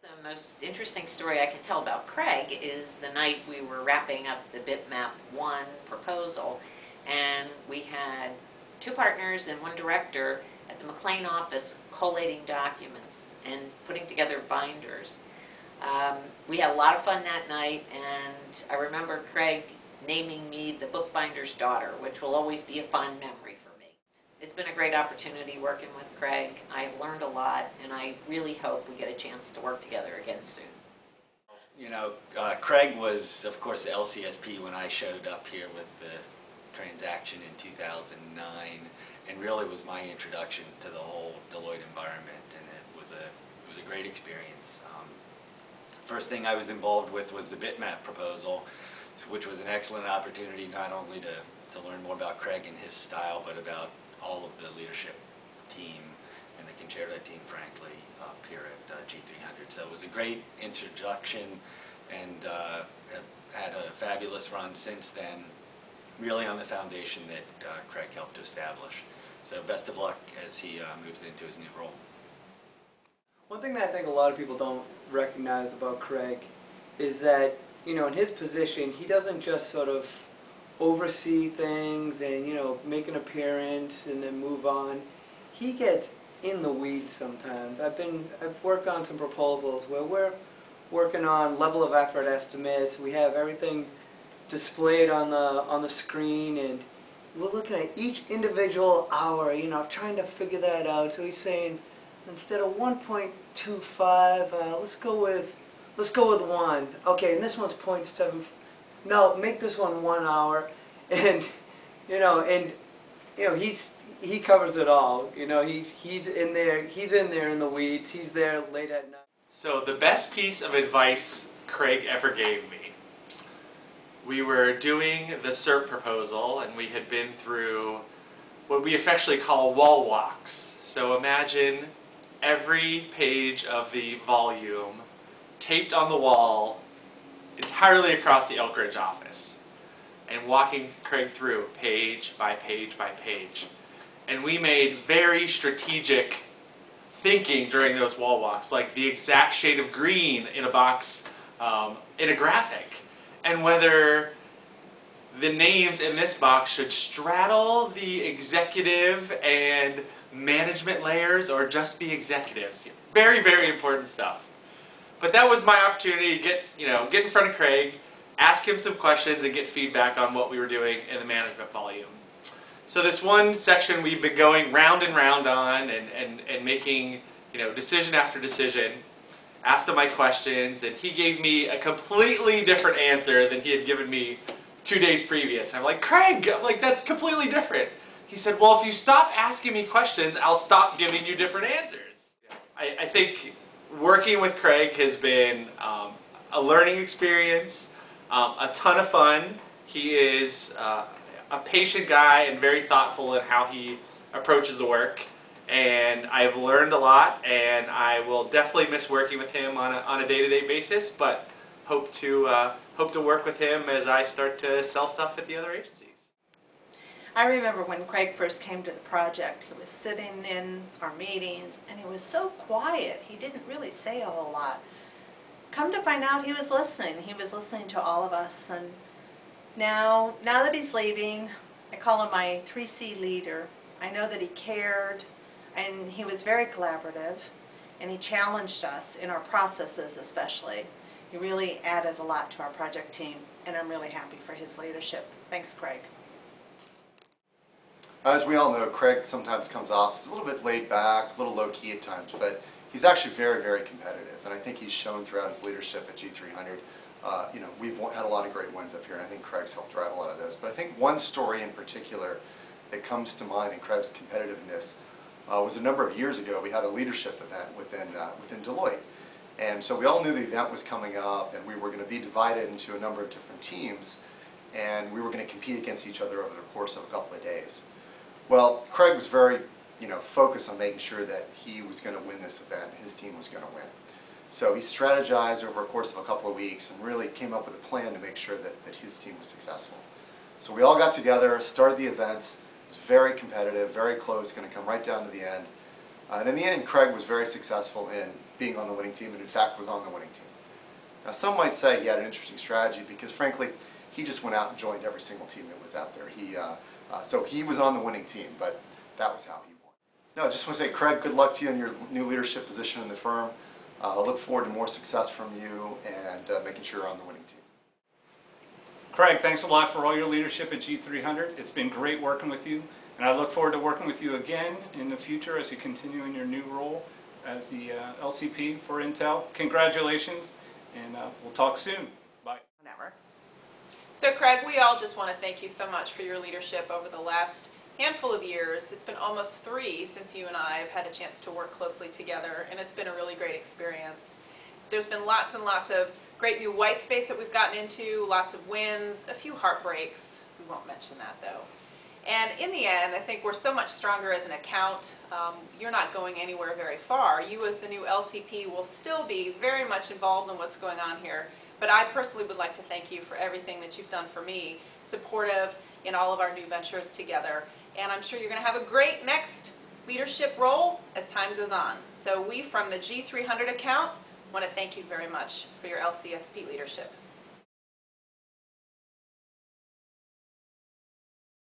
The most interesting story I can tell about Craig is the night we were wrapping up the Bitmap 1 proposal, and we had two partners and one director at the McLean office collating documents and putting together binders. We had a lot of fun that night, and I remember Craig naming me the bookbinder's daughter, which will always be a fond memory for me. It's been a great opportunity working with Craig. I have learned a lot, and I really hope we get a chance to work together again soon. You know, Craig was, of course, the LCSP when I showed up here with the transaction in 2009, and really was my introduction to the whole Deloitte environment, and it was a great experience. First thing I was involved with was the Bitmap proposal, which was an excellent opportunity not only to learn more about Craig and his style, but about all of the leadership team and the Concerto team, frankly, up here at G300. So it was a great introduction, and have had a fabulous run since then, really on the foundation that Craig helped to establish. So best of luck as he moves into his new role. One thing that I think a lot of people don't recognize about Craig is that, you know, in his position, he doesn't just sort of oversee things and, you know, make an appearance and then move on. He gets in the weeds sometimes. I've worked on some proposals where we're working on level of effort estimates. We have everything displayed on the screen, and we're looking at each individual hour, you know, trying to figure that out. So he's saying, instead of 1.25, let's go with 1. Okay, and this one's 0.7. No, make this one 1 hour, and you know, he covers it all. You know, he's in there in the weeds. He's there late at night. So the best piece of advice Craig ever gave me. We were doing the CERT proposal, and we had been through what we affectionately call wall walks. So imagine every page of the volume taped on the wall entirely across the Elk Ridge office, and walking Craig through page by page by page. And we made very strategic thinking during those wall walks, like the exact shade of green in a box in a graphic, and whether the names in this box should straddle the executive and management layers or just be executives. Very, very important stuff. But that was my opportunity to get in front of Craig, ask him some questions, and get feedback on what we were doing in the management volume. So this one section we've been going round and round on and making, you know, decision after decision. Asked him my questions, and he gave me a completely different answer than he had given me 2 days previous. And I'm like, Craig, that's completely different. He said, well, if you stop asking me questions, I'll stop giving you different answers. I think working with Craig has been a learning experience, a ton of fun. He is a patient guy and very thoughtful in how he approaches the work. And I've learned a lot, and I will definitely miss working with him on a day-to-day basis, but hope to work with him as I start to sell stuff at the other agencies. I remember when Craig first came to the project, he was sitting in our meetings, and he was so quiet. He didn't really say a whole lot. Come to find out, he was listening. He was listening to all of us, and now that he's leaving, I call him my 3C leader. I know that he cared, and he was very collaborative, and he challenged us in our processes especially. He really added a lot to our project team, and I'm really happy for his leadership. Thanks, Craig. As we all know, Craig sometimes comes off as a little bit laid back, a little low-key at times, but he's actually very, very competitive, and I think he's shown throughout his leadership at G300. You know, we've had a lot of great wins up here, and I think Craig's helped drive a lot of those. But I think one story in particular that comes to mind in Craig's competitiveness was a number of years ago. We had a leadership event within Deloitte, and so we all knew the event was coming up, and we were going to be divided into a number of different teams, and we were going to compete against each other over the course of a couple of days. Well, Craig was very, focused on making sure that he was going to win this event, his team was going to win. So he strategized over a course of a couple of weeks and really came up with a plan to make sure that his team was successful. So we all got together, started the events. It was very competitive, very close, going to come right down to the end. And in the end, Craig was very successful in being on the winning team, and in fact was on the winning team. Now some might say he had an interesting strategy because frankly, he just went out and joined every single team that was out there. So he was on the winning team, but that was how he won. No, I just want to say, Craig, good luck to you in your new leadership position in the firm. I look forward to more success from you and making sure you're on the winning team. Craig, thanks a lot for all your leadership at G300. It's been great working with you, and I look forward to working with you again in the future as you continue in your new role as the LCP for Intel. Congratulations, and we'll talk soon. Bye. Whatever. So Craig, we all just want to thank you so much for your leadership over the last handful of years. It's been almost 3 since you and I have had a chance to work closely together, and it's been a really great experience. There's been lots and lots of great new white space that we've gotten into, lots of wins, a few heartbreaks. We won't mention that though. And in the end, I think we're so much stronger as an account. You're not going anywhere very far. You as the new LCP will still be very much involved in what's going on here. But I personally would like to thank you for everything that you've done for me, supportive in all of our new ventures together. And I'm sure you're going to have a great next leadership role as time goes on. So we from the G300 account want to thank you very much for your LCSP leadership.